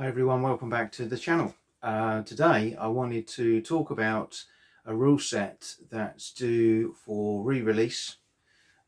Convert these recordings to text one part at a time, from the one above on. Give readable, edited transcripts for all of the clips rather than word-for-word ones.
everyone, welcome back to the channel. Today I wanted to talk about a rule set that's due for re-release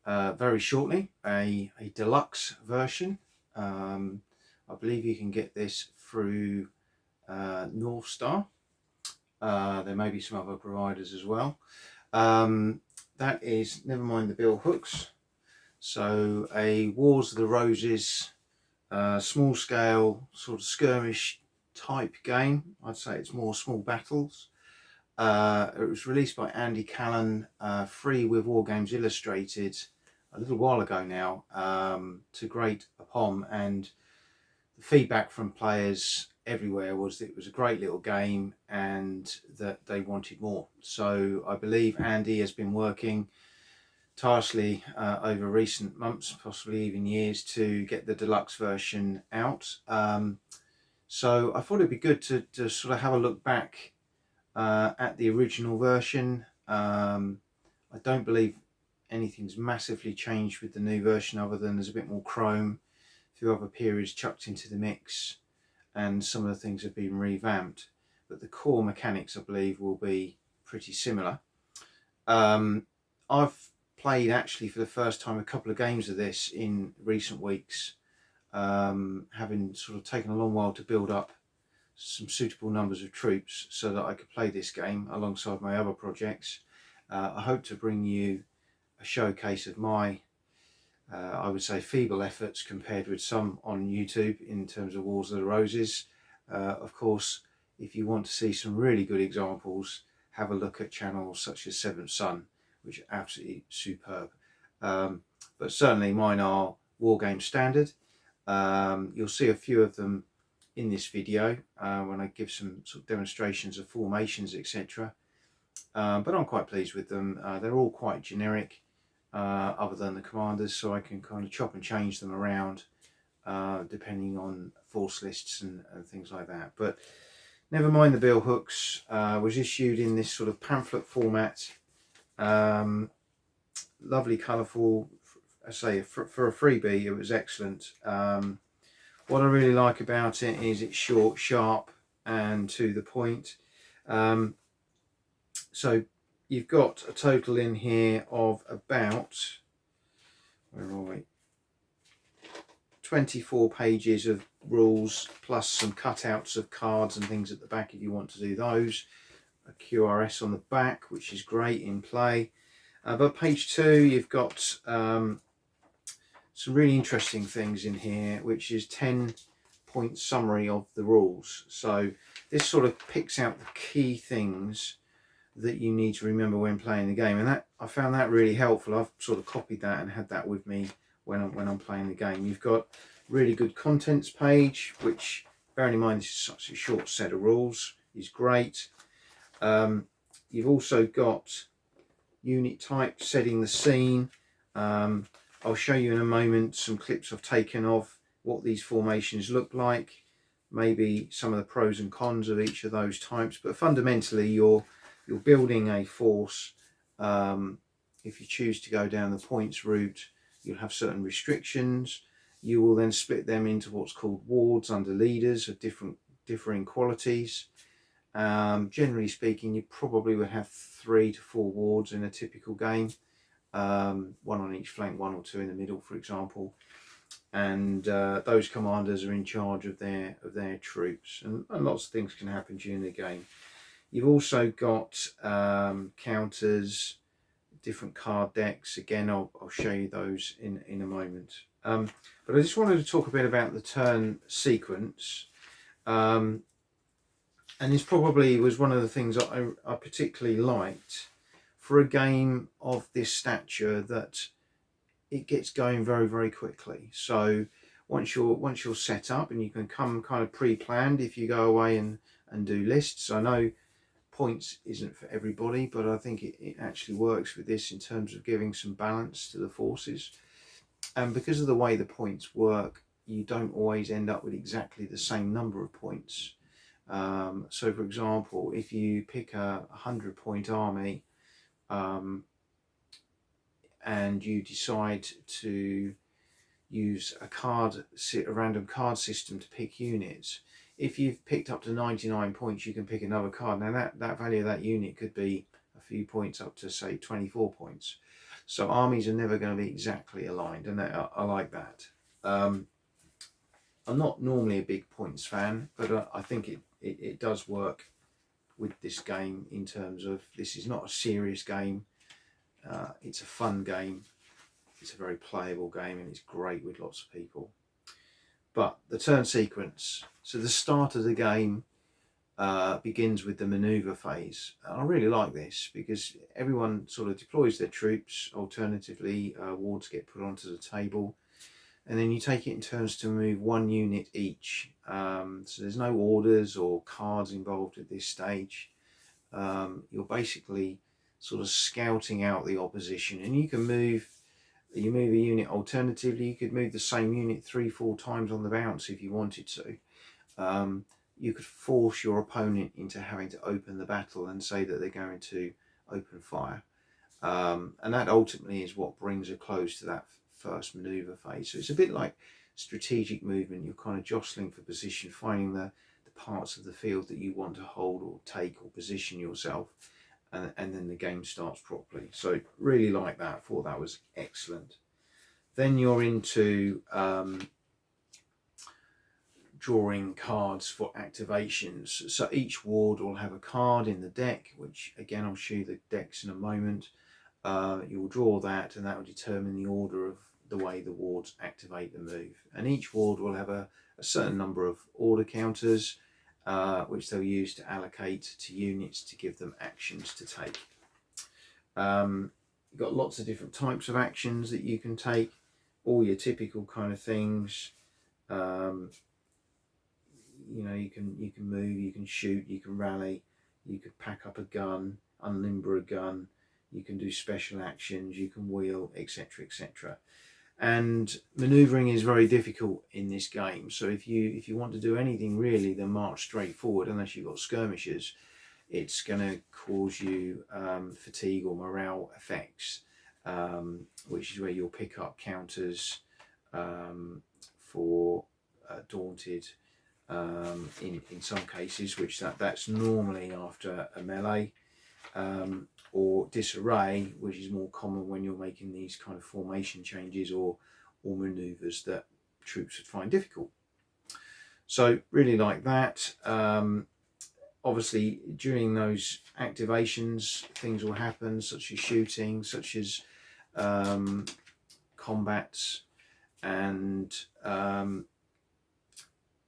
very shortly, a deluxe version. I believe you can get this through North Star. There may be some other providers as well. That is, never mind the Billhooks. So a Wars of the Roses small scale sort of skirmish type game. I'd say it's more small battles. It was released by Andy Callan, free with Wargames Illustrated a little while ago now, to great aplomb, and the feedback from players everywhere was that it was a great little game and that they wanted more. So I believe Andy has been working tirelessly over recent months, possibly even years, to get the deluxe version out. So I thought it'd be good to sort of have a look back at the original version. I don't believe anything's massively changed with the new version, other than there's a bit more chrome, a few other periods chucked into the mix, and some of the things have been revamped, but the core mechanics I believe will be pretty similar. I've played actually for the first time a couple of games of this in recent weeks, having sort of taken a long while to build up some suitable numbers of troops so that I could play this game alongside my other projects. I hope to bring you a showcase of my I would say feeble efforts compared with some on YouTube in terms of Wars of the Roses. Of course, if you want to see some really good examples, have a look at channels such as Seventh Son, which are absolutely superb. But certainly mine are Wargame standard. You'll see a few of them in this video when I give some sort of demonstrations of formations, etc. But I'm quite pleased with them. They're all quite generic, other than the commanders, so I can kind of chop and change them around depending on force lists and things like that. But never mind the Billhooks. Was issued in this sort of pamphlet format. Lovely, colourful. I say for a freebie, it was excellent. What I really like about it is it's short, sharp, and to the point. So you've got a total in here of about, where are we, 24 pages of rules, plus some cutouts of cards and things at the back if you want to do those. A QRS on the back, which is great in play. But page 2, you've got some really interesting things in here, which is 10-point summary of the rules. So this sort of picks out the key things that you need to remember when playing the game, and that I found that really helpful. I've sort of copied that and had that with me when I'm playing the game. You've got really good contents page, which, bearing in mind this is such a short set of rules, is great. You've also got unit type, setting the scene. I'll show you in a moment some clips I've taken of what these formations look like, maybe some of the pros and cons of each of those types, but fundamentally you're building a force. If you choose to go down the points route, you'll have certain restrictions. You will then split them into what's called wards under leaders of differing qualities. Generally speaking, you probably would have 3 to 4 wards in a typical game, one on each flank, 1 or 2 in the middle, for example. And those commanders are in charge of their troops, and lots of things can happen during the game. You've also got counters, different card decks. Again, I'll show you those in a moment. But I just wanted to talk a bit about the turn sequence. And this probably was one of the things I particularly liked for a game of this stature, that it gets going very, very quickly. So once you're set up, and you can come kind of pre-planned if you go away and do lists. I know points isn't for everybody, but I think it actually works with this in terms of giving some balance to the forces. And because of the way the points work, you don't always end up with exactly the same number of points. So for example, if you pick a 100-point army and you decide to use a random card system to pick units, if you've picked up to 99 points, you can pick another card. Now that value of that unit could be a few points up to say 24 points. So armies are never going to be exactly aligned, and I like that. I'm not normally a big points fan, but I think it does work with this game in terms of this is not a serious game. It's a fun game. It's a very playable game, and it's great with lots of people. But the turn sequence, so the start of the game begins with the manoeuvre phase. And I really like this because everyone sort of deploys their troops. Alternatively, wards get put onto the table, and then you take it in turns to move one unit each. So there's no orders or cards involved at this stage. You're basically sort of scouting out the opposition, and you move a unit. Alternatively, you could move the same unit 3-4 times on the bounce if you wanted to. You could force your opponent into having to open the battle and say that they're going to open fire, and that ultimately is what brings a close to that first manoeuvre phase. So it's a bit like strategic movement. You're kind of jostling for position, finding the parts of the field that you want to hold or take or position yourself, and then the game starts properly. So really like that. Thought that was excellent. Then you're into drawing cards for activations. So each ward will have a card in the deck, which again I'll show you the decks in a moment. You'll draw that, and that will determine the order of the way the wards activate the move. And each ward will have a certain number of order counters, which they'll use to allocate to units to give them actions to take. You've got lots of different types of actions that you can take, all your typical kind of things. You know, you can move, you can shoot, you can rally, you could pack up a gun, unlimber a gun, you can do special actions, you can wheel, etc., etc. And manoeuvring is very difficult in this game. So if you want to do anything really than march straight forward, unless you've got skirmishers, it's going to cause you fatigue or morale effects, which is where you'll pick up counters for daunted in some cases, which that's normally after a melee, or disarray, which is more common when you're making these kind of formation changes or manoeuvres that troops would find difficult. So really like that. Obviously during those activations things will happen, such as shooting, such as combats, and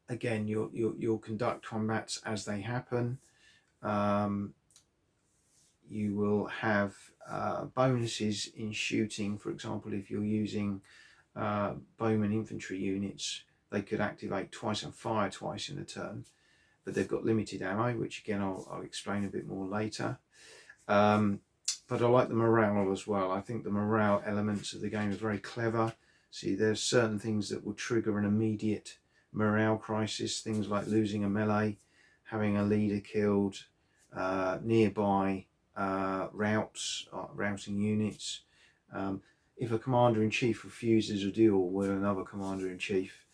again you'll conduct combats as they happen. You will have bonuses in shooting. For example, if you're using bowman infantry units, they could activate twice and fire twice in a turn, but they've got limited ammo, which again I'll explain a bit more later. But I like the morale as well. I think the morale elements of the game are very clever. See, there's certain things that will trigger an immediate morale crisis, things like losing a melee, having a leader killed, nearby routing units, if a commander-in-chief refuses a duel with another commander-in-chief,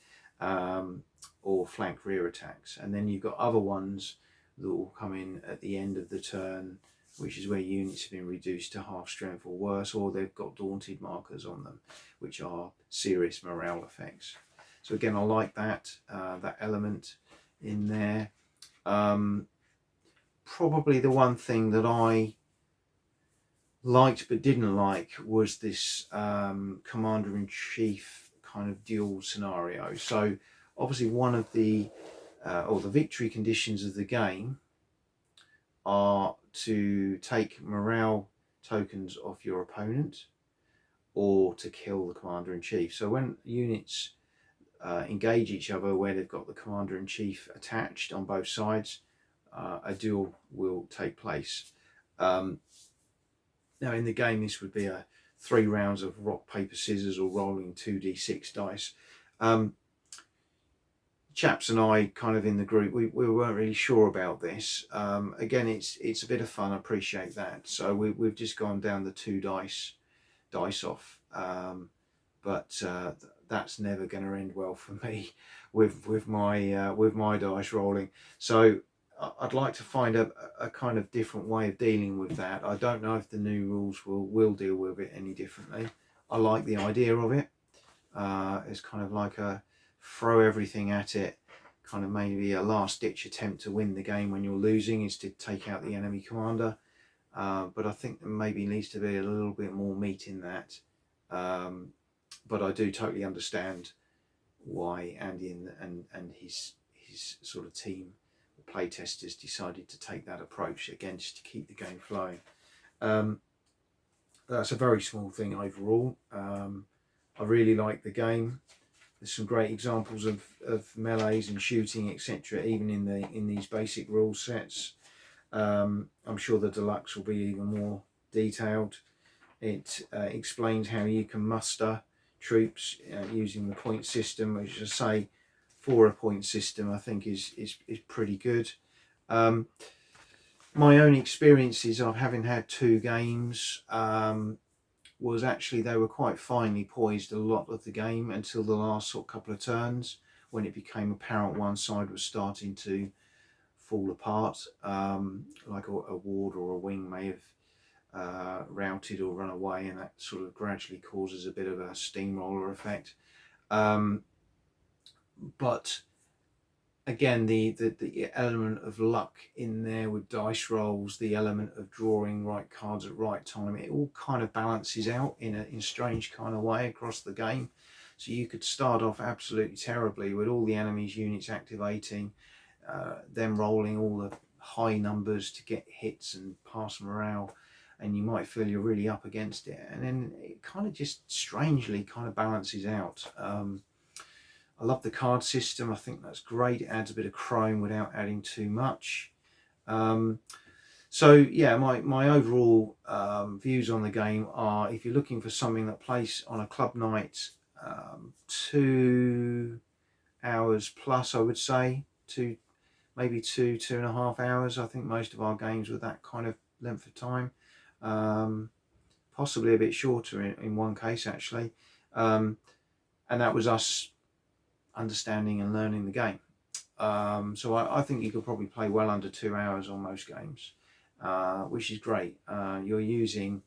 or flank rear attacks. And then you've got other ones that will come in at the end of the turn, which is where units have been reduced to half strength or worse, or they've got daunted markers on them, which are serious morale effects. So again, I like that element in there. Probably the one thing that I liked but didn't like was this commander-in-chief kind of duel scenario. So obviously one of the victory conditions of the game are to take morale tokens off your opponent or to kill the commander-in-chief. So when units engage each other where they've got the commander-in-chief attached on both sides, a duel will take place. Now in the game this would be 3 rounds of rock, paper, scissors, or rolling 2d6 dice. Chaps and I kind of in the group, we weren't really sure about this. Again, it's a bit of fun, I appreciate that. So we've just gone down the 2 dice off, but that's never going to end well for me with my dice rolling. So I'd like to find a kind of different way of dealing with that. I don't know if the new rules will deal with it any differently. I like the idea of it. It's kind of like a throw everything at it, kind of maybe a last ditch attempt to win the game when you're losing is to take out the enemy commander. But I think there maybe needs to be a little bit more meat in that. But I do totally understand why Andy and his sort of team, the play testers, decided to take that approach, again just to keep the game flowing. That's a very small thing overall. I really like the game. There's some great examples of melees and shooting, etc., even in these basic rule sets. I'm sure the deluxe will be even more detailed. It explains how you can muster troops using the point system, which I say for a point system I think is pretty good. My own experiences of having had 2 games was actually they were quite finely poised a lot of the game until the last sort of couple of turns, when it became apparent one side was starting to fall apart, like a ward or a wing may have routed or run away, and that sort of gradually causes a bit of a steamroller effect. But again, the element of luck in there with dice rolls, the element of drawing right cards at right time, it all kind of balances out in a strange kind of way across the game. So you could start off absolutely terribly with all the enemy's units activating, them rolling all the high numbers to get hits and pass morale, and you might feel you're really up against it, and then it kind of just strangely kind of balances out. I love the card system. I think that's great. It adds a bit of chrome without adding too much. So yeah, my overall views on the game are, if you're looking for something that plays on a club night, 2 hours plus, I would say, maybe 2.5 hours. I think most of our games were that kind of length of time, possibly a bit shorter in one case actually, and that was us understanding and learning the game. So I think you could probably play well under 2 hours on most games, which is great. You're using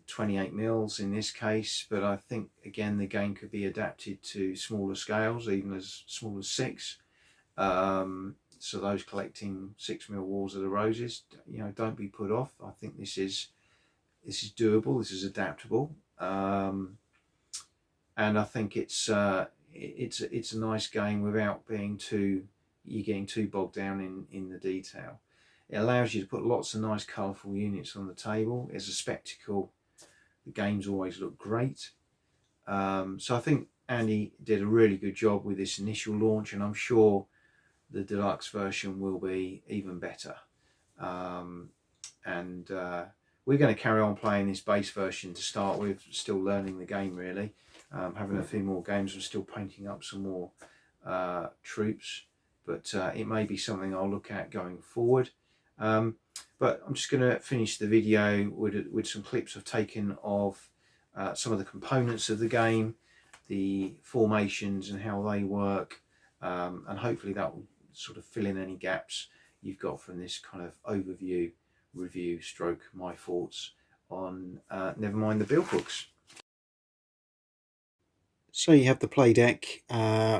28 mils in this case, but I think again the game could be adapted to smaller scales, even as small as 6. So those collecting 6 mil Wars of the Roses, don't be put off. I think this is doable. This is adaptable, and I think it's a nice game without being getting too bogged down in the detail. It allows you to put lots of nice colourful units on the table. It's a spectacle. The games always look great. So I think Andy did a really good job with this initial launch, and I'm sure the deluxe version will be even better. And we're going to carry on playing this base version to start with, still learning the game really. Having a few more games, we're still painting up some more troops, but it may be something I'll look at going forward. But I'm just going to finish the video with some clips I've taken of some of the components of the game, the formations and how they work, and hopefully that will sort of fill in any gaps you've got from this kind of overview, review, stroke my thoughts on never mind the Billhooks. So you have the play deck,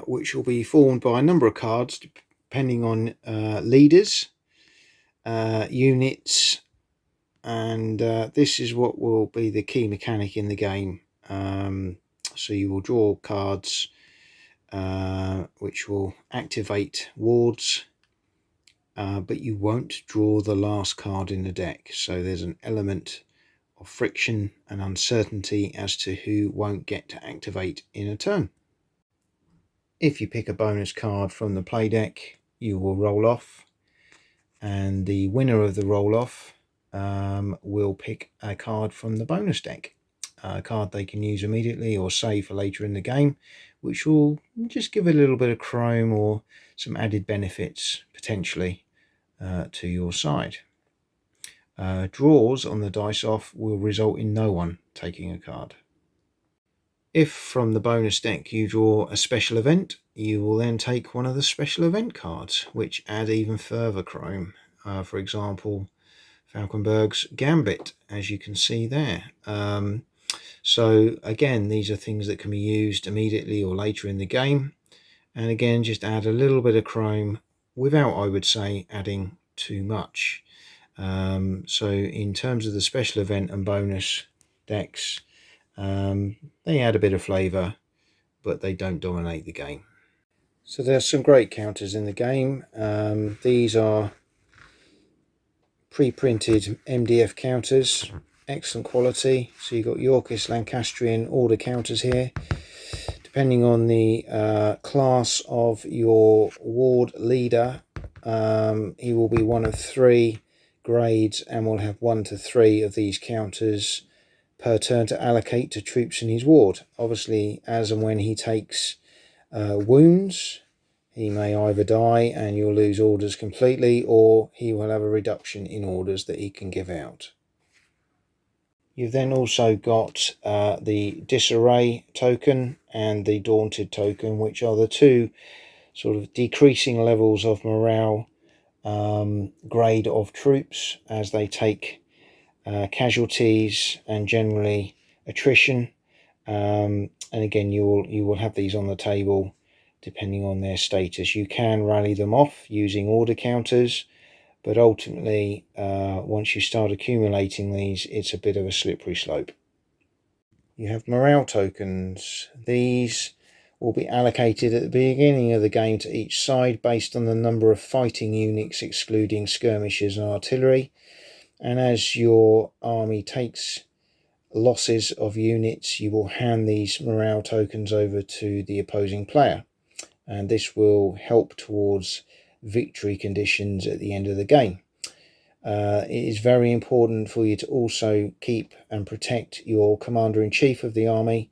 which will be formed by a number of cards depending on leaders, units, and this is what will be the key mechanic in the game. So you will draw cards which will activate wards, but you won't draw the last card in the deck. So there's an element of friction and uncertainty as to who won't get to activate in a turn. If you pick a bonus card from the play deck, you will roll off, and the winner of the roll off will pick a card from the bonus deck, a card they can use immediately or save for later in the game, which will just give a little bit of chrome or some added benefits potentially to your side. Draws on the dice off will result in no one taking a card. If from the bonus deck you draw a special event, you will then take one of the special event cards, which add even further chrome. For example, Falkenberg's Gambit, as you can see there. So again, these are things that can be used immediately or later in the game. And again, just add a little bit of chrome without, I would say, adding too much. So in terms of the special event and bonus decks, they add a bit of flavour, but they don't dominate the game. So there's some great counters in the game. These are pre-printed MDF counters, excellent quality. So you've got Yorkist, Lancastrian order counters here. Depending on the class of your ward leader, he will be one of 3 grades and will have 1 to 3 of these counters per turn to allocate to troops in his ward. Obviously, as and when he takes wounds, he may either die and you'll lose orders completely, or he will have a reduction in orders that he can give out. You've then also got the Disarray token and the Daunted token, which are the 2 sort of decreasing levels of morale grade of troops as they take casualties and generally attrition. And again, you will have these on the table depending on their status. You can rally them off using order counters, but ultimately, once you start accumulating these, it's a bit of a slippery slope. You have morale tokens. These will be allocated at the beginning of the game to each side based on the number of fighting units, excluding skirmishers and artillery. And as your army takes losses of units, you will hand these morale tokens over to the opposing player. And this will help towards victory conditions at the end of the game. It is very important for you to also keep and protect your commander-in-chief of the army,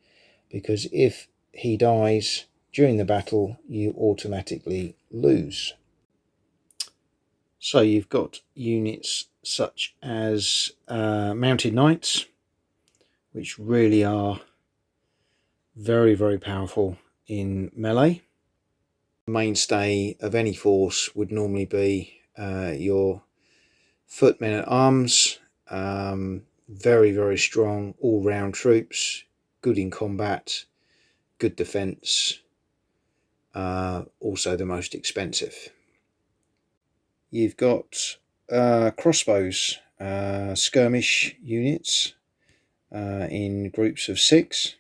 because if he dies during the battle, you automatically lose. So you've got units such as mounted knights, which really are very, very powerful in melee. The mainstay of any force would normally be your footmen at arms, very, very strong all-round troops, good in combat, good defence, also the most expensive. You've got crossbows, skirmish units in groups of 6,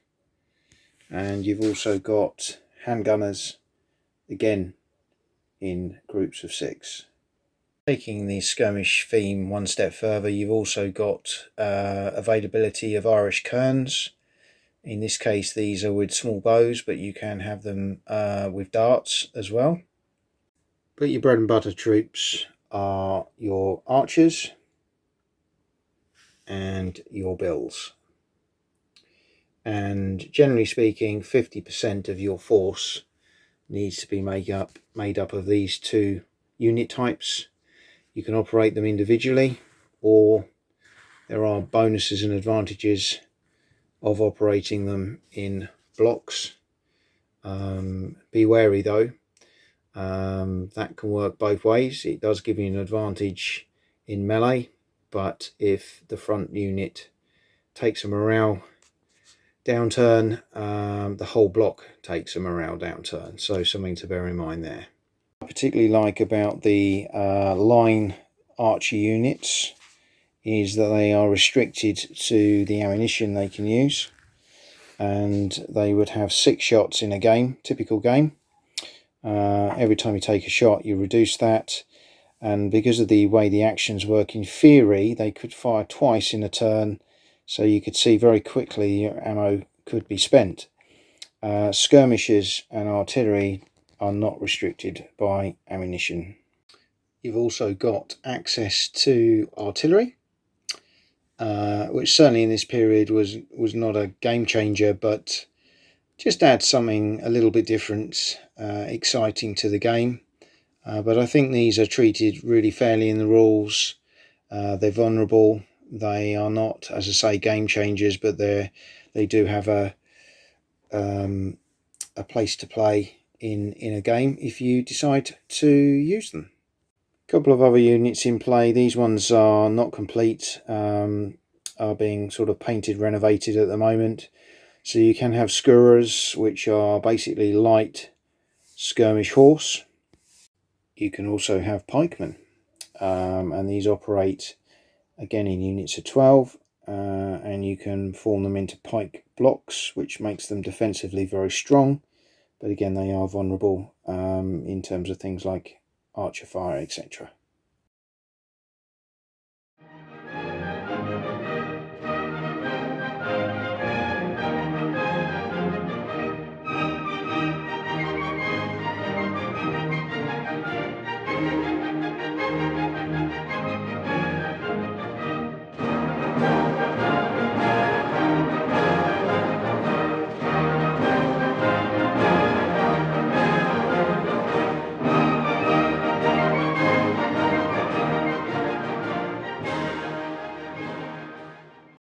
and you've also got handgunners, again in groups of 6. Taking the skirmish theme one step further, you've also got availability of Irish kerns. In this case, these are with small bows, but you can have them with darts as well. But your bread and butter troops are your archers and your bills. And generally speaking, 50% of your force needs to be made up of these 2 unit types. You can operate them individually, or there are bonuses and advantages of operating them in blocks. Be wary though, that can work both ways. It does give you an advantage in melee, but if the front unit takes a morale downturn, the whole block takes a morale downturn, so something to bear in mind there. What I particularly like about the line archer units is that they are restricted to the ammunition they can use, and they would have 6 shots in a game, typical game. Every time you take a shot, you reduce that, and because of the way the actions work, in theory they could fire twice in a turn, so you could see very quickly your ammo could be spent. Skirmishers and artillery are not restricted by ammunition. You've also got access to artillery, which certainly in this period was not a game changer, but just adds something a little bit different, exciting to the game. But I think these are treated really fairly in the rules. They're vulnerable. They are not, as I say, game changers, but they do have a a place to play in a game if you decide to use them. A couple of other units in play. These ones are not complete, are being sort of painted, renovated at the moment. So you can have Scourers, which are basically light skirmish horse. You can also have pikemen, and these operate again in units of 12, and you can form them into pike blocks, which makes them defensively very strong, but again they are vulnerable in terms of things like archer fire, etc.